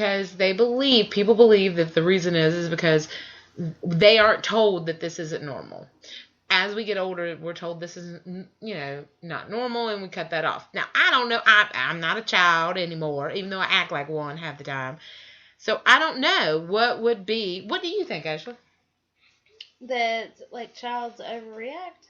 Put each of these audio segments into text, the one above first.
because people believe that the reason is because they aren't told that this isn't normal. As we get older, we're told this isn't, not normal, and we cut that off. Now, I don't know. I'm not a child anymore, even though I act like one half the time. So I don't know what would be. What do you think, Ashley? That, like, childs overreact.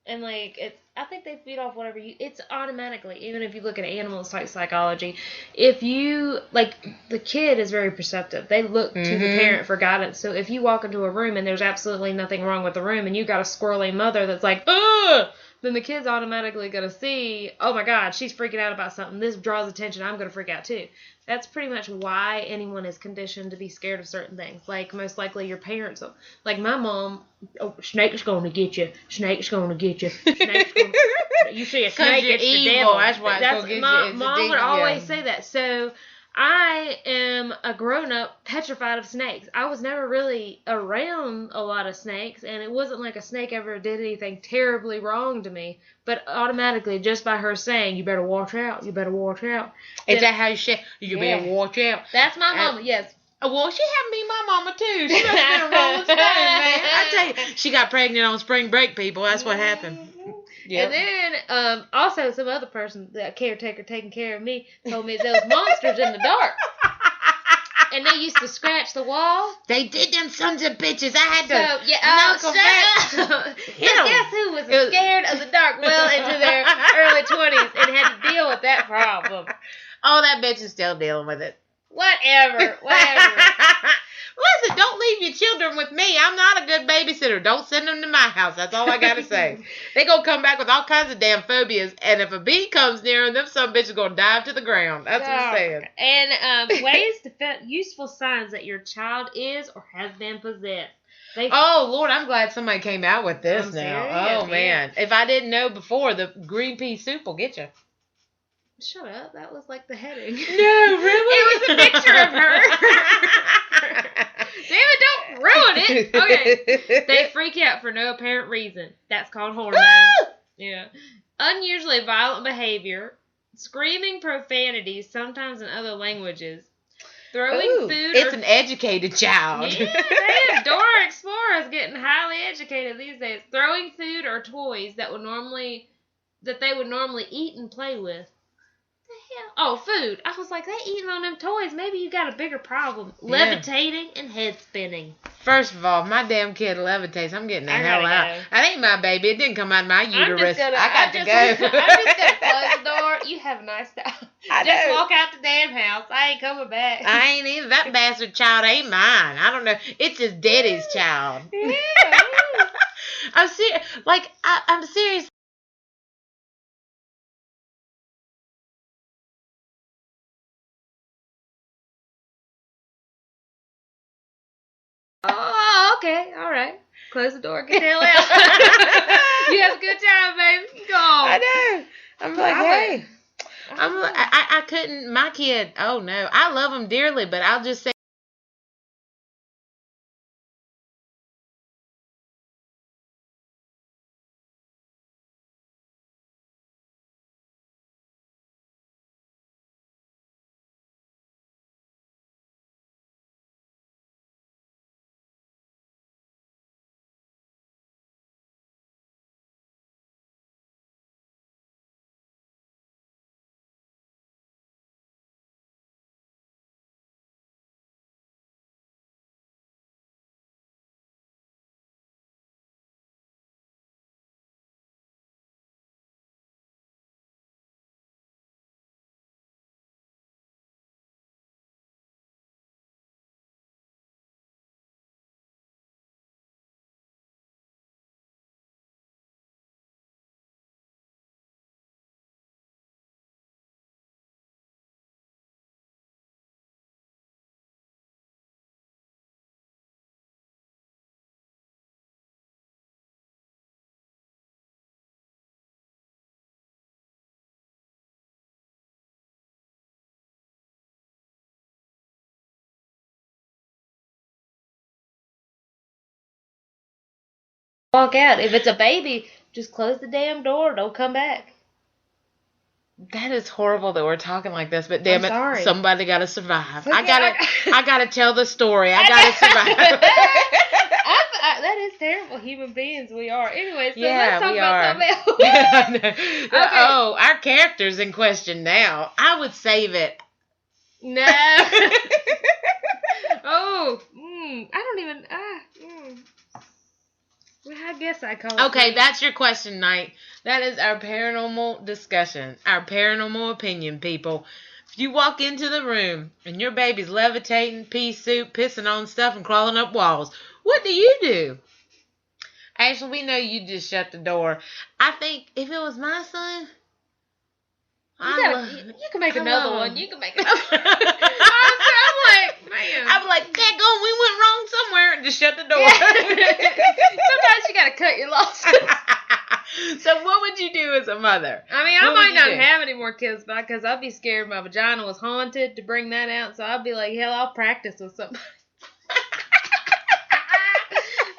And, like, I think they feed off whatever it's automatically, even if you look at animals like psychology, if you, like, the kid is very perceptive. They look to the parent for guidance. So if you walk into a room and there's absolutely nothing wrong with the room and you got a squirrely mother that's like, ugh, then the kid's automatically going to see, oh my God, she's freaking out about something. This draws attention. I'm going to freak out too. That's pretty much why anyone is conditioned to be scared of certain things. Like, most likely your parents, like my mom, oh, snake's going to get you. Snake's going to get you. Snake's going to, you see a snake, it's the devil. That's why it's going to get you. Mom would always say that. So I am a grown-up petrified of snakes. I was never really around a lot of snakes, and it wasn't like a snake ever did anything terribly wrong to me. But automatically, just by her saying, you better watch out, you better watch out. Is that how you say, you better watch out? That's my mama, yes. Well, she had me, my mama, too. She must have been a rolling stone, man. I tell you, she got pregnant on spring break, people. That's what happened. Yep. And then, also, some other person, that caretaker taking care of me, told me there was monsters in the dark. And they used to scratch the wall. They did, them sons of bitches. I had to knock them back. So guess who was scared of the dark well into their early 20s and had to deal with that problem? Oh, that bitch is still dealing with it. Whatever. Listen, don't leave your children with me. I'm not a good babysitter. Don't send them to my house. That's all I got to say. They going to come back with all kinds of damn phobias. And if a bee comes near them some bitches going to dive to the ground. That's what I'm saying. And ways to useful signs that your child is or has been possessed. Oh, Lord, I'm glad somebody came out with this now. Serious? Oh, man. If I didn't know before, the green pea soup will get you. Shut up. That was like the heading. No, really? It was a picture of her. Damn it, don't ruin it. Okay. They freak out for no apparent reason. That's called hormones. Yeah. Unusually violent behavior. Screaming profanities, sometimes in other languages. Throwing food. It's an educated child. Yeah, damn. Dora Explorer is getting highly educated these days. Throwing food or toys that they would normally eat and play with. Oh, food. I was like, they eating on them toys. Maybe you got a bigger problem. Yeah. Levitating and head spinning. First of all, my damn kid levitates. I'm getting the hell out. That ain't my baby. It didn't come out of my uterus. I got to go. I'm just going to close the door. You have a nice day. Just walk out the damn house. I ain't coming back. I ain't either. That bastard child ain't mine. I don't know. It's his daddy's child. Yeah. I'm serious. Like, I'm serious. Oh, okay. All right. Close the door. Get the hell out. You have a good time, baby. Go on. I know. I'm like, hey. I couldn't. My kid, oh, no. I love him dearly, but I'll just say. Walk out. If it's a baby, just close the damn door. Don't come back. That is horrible that we're talking like this, but damn I'm it, sorry. somebody gotta survive. Okay, I gotta tell the story. I gotta survive. That is terrible human beings we are. Anyway, so Yeah, let's talk we about are. something else. Okay. Oh, our character's in question now. I would save it. No. Oh, I don't even. Well, I guess I call it. Okay, that's your question, Knight. That is our paranormal discussion, our paranormal opinion, people. If you walk into the room and your baby's levitating, pea soup, pissing on stuff, and crawling up walls, what do you do? Ashley, we know you just shut the door. I think if it was my son, you can make another one. You can make another one. I'm like, man. I'm like, daggone, we went wrong somewhere, and just shut the door. Yeah. Sometimes you gotta cut your losses. So what would you do as a mother? I mean, I might not have any more kids back because I'd be scared my vagina was haunted to bring that out. So I'd be like, hell, I'll practice with somebody.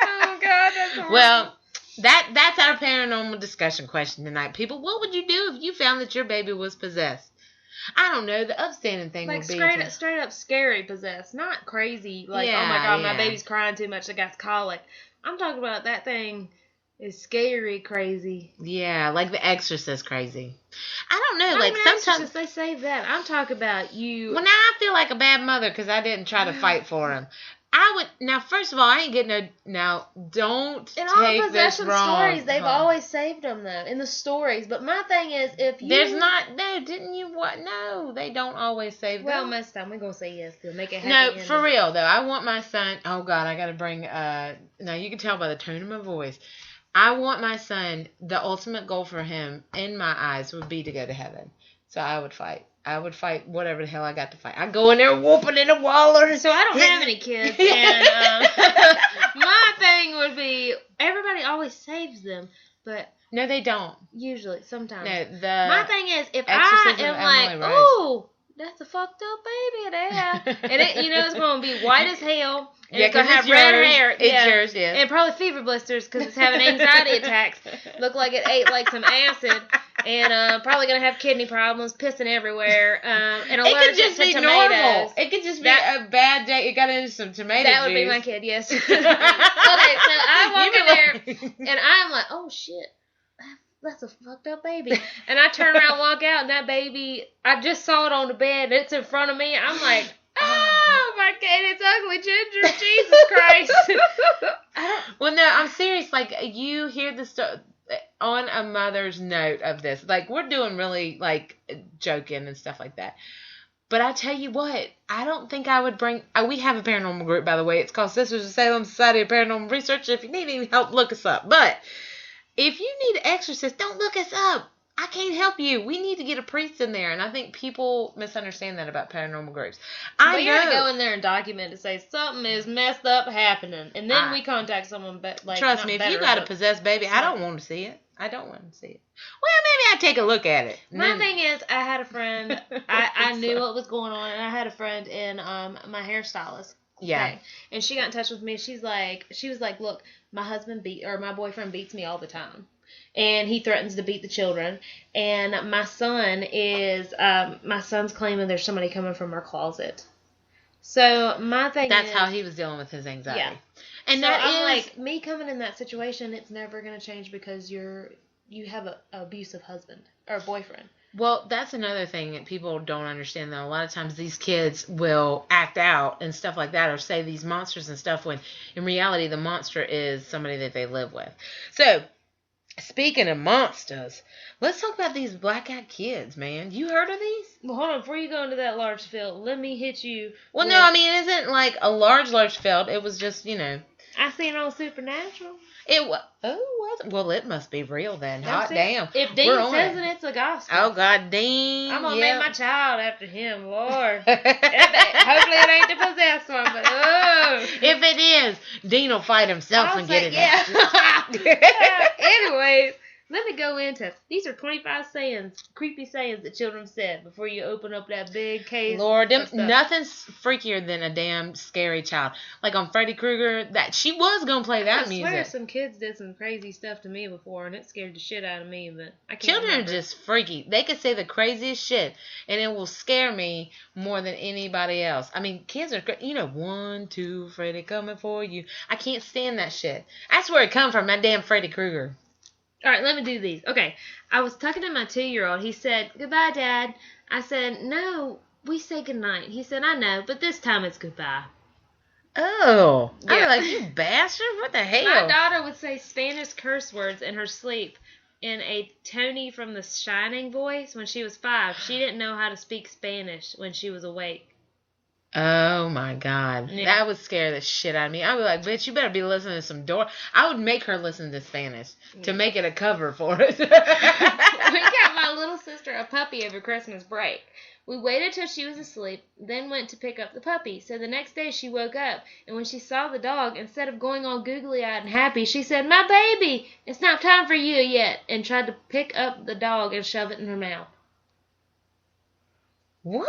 Oh, God, that's horrible. Well, that's our paranormal discussion question tonight, people. What would you do if you found that your baby was possessed? I don't know. The upstanding thing like would be straight up scary possessed, not crazy. Like, oh my God, my baby's crying too much, I got colic. I'm talking about that thing is scary, crazy. Yeah, like The Exorcist crazy. I don't know. Not like even sometimes Exorcist, they save that. I'm talking about you. Well, now I feel like a bad mother because I didn't try to fight for him. I would now. First of all, I ain't getting no. Now, don't in take all this possession wrong. stories, they've always saved them though. In the stories, but my thing is, if you there's not no. Didn't you what? No, they don't always save well, them. most of the time we're gonna say yes to make it happy. No, ending. for real though. I want my son. Oh God, I gotta bring. Now you can tell by the tone of my voice. I want my son. The ultimate goal for him, in my eyes, would be to go to heaven. So I would fight. I would fight whatever the hell I got to fight. I'd go in there whooping in a wall or so I don't have any kids, and my thing would be everybody always saves them, but no, they don't. Usually, sometimes. No, my thing is if Exorcism I am like, ooh, that's a fucked up baby there, and it, it's going to be white as hell, and it's going to have red hair, it's yours, yeah, and probably fever blisters because it's having anxiety attacks. Look like it ate like some acid. And probably gonna have kidney problems, pissing everywhere, and allergic to tomatoes. Normal. It could just be a bad day. It got into some tomato That would juice. be my kid, yes. Okay, so I walk in there, and I'm like, oh shit, that's a fucked up baby. And I turn around, walk out, and that baby, I just saw it on the bed, and it's in front of me. I'm like, oh my God, it's ugly Ginger, Jesus Christ. Well, no, I'm serious. Like, you hear the story. On a mother's note of this, like, we're doing really, like, joking and stuff like that. But I tell you what, I don't think I would bring... we have a paranormal group, by the way. It's called Sisters of Salem Society of Paranormal Research. If you need any help, look us up. But if you need an exorcist, don't look us up. I can't help you. We need to get a priest in there. And I think people misunderstand that about paranormal groups. You have to go in there and document to say something is messed up happening. And then we contact someone. Like, trust me, if you got a possessed baby, I don't want to see it. I don't want to see it. Well, maybe I'd take a look at it. My thing is, I had a friend. I knew what was going on. And I had a friend in my hairstylist. Yeah. Thing, and she got in touch with me. She was like, look, my boyfriend beats me all the time. And he threatens to beat the children. And my son's claiming there's somebody coming from our closet. So my thing That's how he was dealing with his anxiety. Yeah. And so I'm like, me coming in that situation, it's never going to change because you have a abusive husband or boyfriend. Well, that's another thing that people don't understand, though. A lot of times these kids will act out and stuff like that or say these monsters and stuff when in reality the monster is somebody that they live with. So, speaking of monsters, let's talk about these black-eyed kids, man. You heard of these? Well, hold on. Before you go into that large field, let me hit you. Well, no, I mean, it isn't like a large field. It was just, I seen on Supernatural. It was. Oh, was it? Well, it must be real then. Hot damn. If Dean says it, it's a gospel. Oh, God, Dean. I'm going to name my child after him, Lord. Hopefully it ain't the possessed one, but oh. If it is, Dean will fight himself and get it. Yeah. Anyways, Let me go into, these are 25 sayings, creepy sayings that children said before you open up that big case. Lord, nothing's freakier than a damn scary child. Like on Freddy Krueger, that she was gonna play that music. I swear some kids did some crazy stuff to me before, and it scared the shit out of me, but I can't Children remember. are just freaky. They could say the craziest shit, and it will scare me more than anybody else. I mean, kids are, 1, 2, Freddy coming for you. I can't stand that shit. That's where it come from, that damn Freddy Krueger. All right, let me do these. Okay, I was talking to my 2-year-old. He said, "Goodbye, Dad." I said, "No, we say goodnight." He said, "I know, but this time it's goodbye." Oh. Yeah. I was like, you bastard, what the hell? My daughter would say Spanish curse words in her sleep in a Tony from The Shining voice when she was 5. She didn't know how to speak Spanish when she was awake. Oh my God. Yeah. That would scare the shit out of me. I would be like, bitch, you better be listening to some I would make her listen to Spanish to make it a cover for it. We got my little sister a puppy over Christmas break. We waited till she was asleep, then went to pick up the puppy. So the next day she woke up, and when she saw the dog, instead of going all googly-eyed and happy, she said, "My baby, it's not time for you yet," and tried to pick up the dog and shove it in her mouth. What?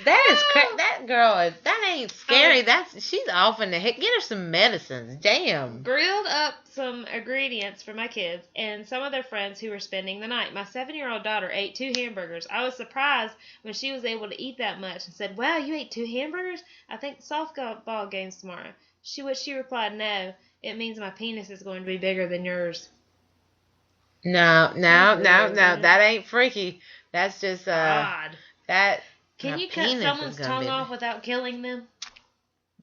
That is that girl. That ain't scary. She's off in the head. Get her some medicines. Damn. Grilled up some ingredients for my kids and some of their friends who were spending the night. My 7-year-old daughter ate 2 hamburgers. I was surprised when she was able to eat that much and said, "Wow, you ate 2 hamburgers? I think the softball game's tomorrow." She replied, "No, it means my penis is going to be bigger than yours." No. That ain't freaky. That's just God. That. Can you cut someone's tongue off without killing them?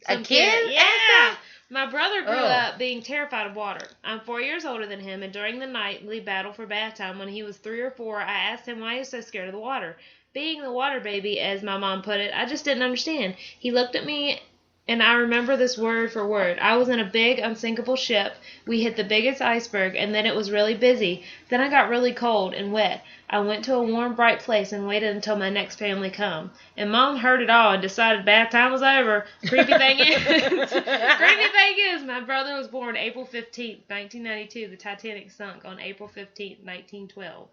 A kid? Yeah. My brother grew up being terrified of water. I'm 4 years older than him, and during the nightly battle for bath time when he was 3 or 4, I asked him why he was so scared of the water. Being the water baby, as my mom put it, I just didn't understand. He looked at me, and I remember this word for word. I was in a big, unsinkable ship. We hit the biggest iceberg, and then it was really busy. Then I got really cold and wet. I went to a warm, bright place and waited until my next family come. And Mom heard it all and decided bath time was over. Creepy thing is, my brother was born April 15th, 1992. The Titanic sunk on April 15th, 1912.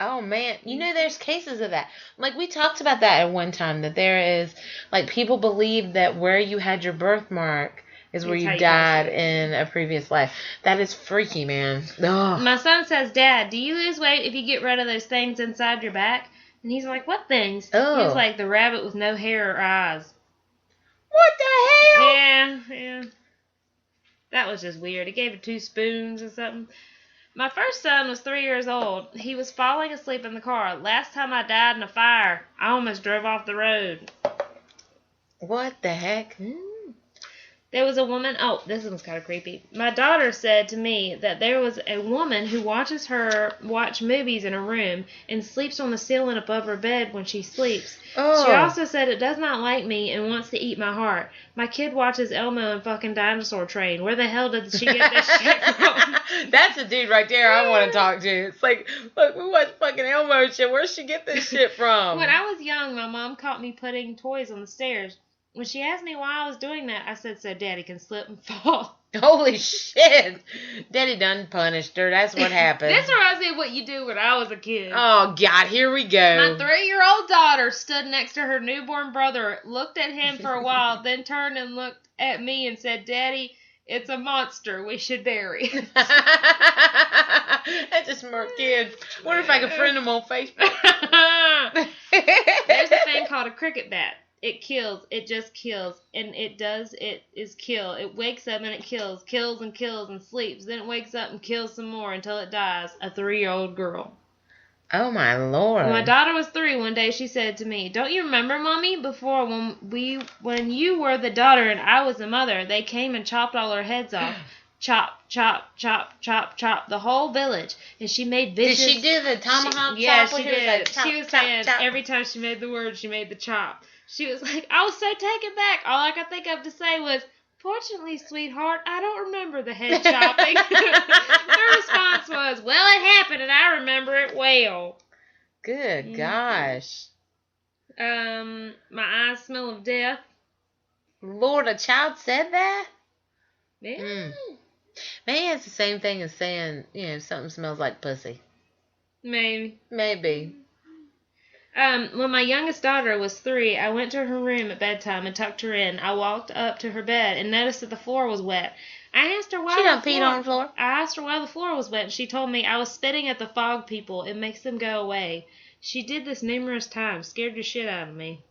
Oh, man. There's cases of that. Like, we talked about that at one time, that there is, like, people believe that where you had your birthmark is where you died in a previous life. That is freaky, man. Ugh. My son says, "Dad, do you lose weight if you get rid of those things inside your back?" And he's like, "What things?" Oh. He's like, "The rabbit with no hair or eyes." What the hell? Yeah. That was just weird. He gave her 2 spoons or something. My first son was 3 years old. He was falling asleep in the car. Last time I died in a fire, I almost drove off the road. What the heck? There was a woman. Oh, this one's kind of creepy. My daughter said to me that there was a woman who watches her watch movies in her room and sleeps on the ceiling above her bed when she sleeps. Oh. She also said it does not like me and wants to eat my heart. My kid watches Elmo and fucking Dinosaur Train. Where the hell did she get this shit from? That's the dude right there I want to talk to. It's like, look, we watch fucking Elmo shit. Where'd she get this shit from? When I was young, my mom caught me putting toys on the stairs. When she asked me why I was doing that, I said so Daddy can slip and fall. Holy shit. Daddy done punished her. That's what happened. This reminds me of what you do when I was a kid. Oh, God. Here we go. My 3-year-old daughter stood next to her newborn brother, looked at him for a while, then turned and looked at me and said, "Daddy, it's a monster. We should bury it." That's a smart kid. Wonder if I can friend him on Facebook. There's a thing called a cricket bat. It kills. It just kills. And it is kill. It wakes up and it kills and kills and sleeps. Then it wakes up and kills some more until it dies. A 3-year-old girl. Oh, my Lord. When my daughter was 3, one day she said to me, "Don't you remember, Mommy, before when you were the daughter and I was the mother, they came and chopped all our heads off. Chop, chop, chop, chop, chop, the whole village." And she made vicious... Did she do the tomahawk chop? Yeah, she did. Like, chop, she was chop, saying chop. Every time she made the word, she made the chop. She was like, I was so taken back. All I could think of to say was, "Fortunately, sweetheart, I don't remember the head chopping." Her response was, "Well, it happened, and I remember it well." Good gosh. My eyes smell of death. Lord, a child said that? Yeah. Maybe it's the same thing as saying, something smells like pussy. Maybe. Maybe. When my youngest daughter was 3, I went to her room at bedtime and tucked her in. I walked up to her bed and noticed that the floor was wet. I asked her why She done peed on the floor? I asked her why the floor was wet, and she told me I was spitting at the fog people. It makes them go away. She did this numerous times, scared the shit out of me.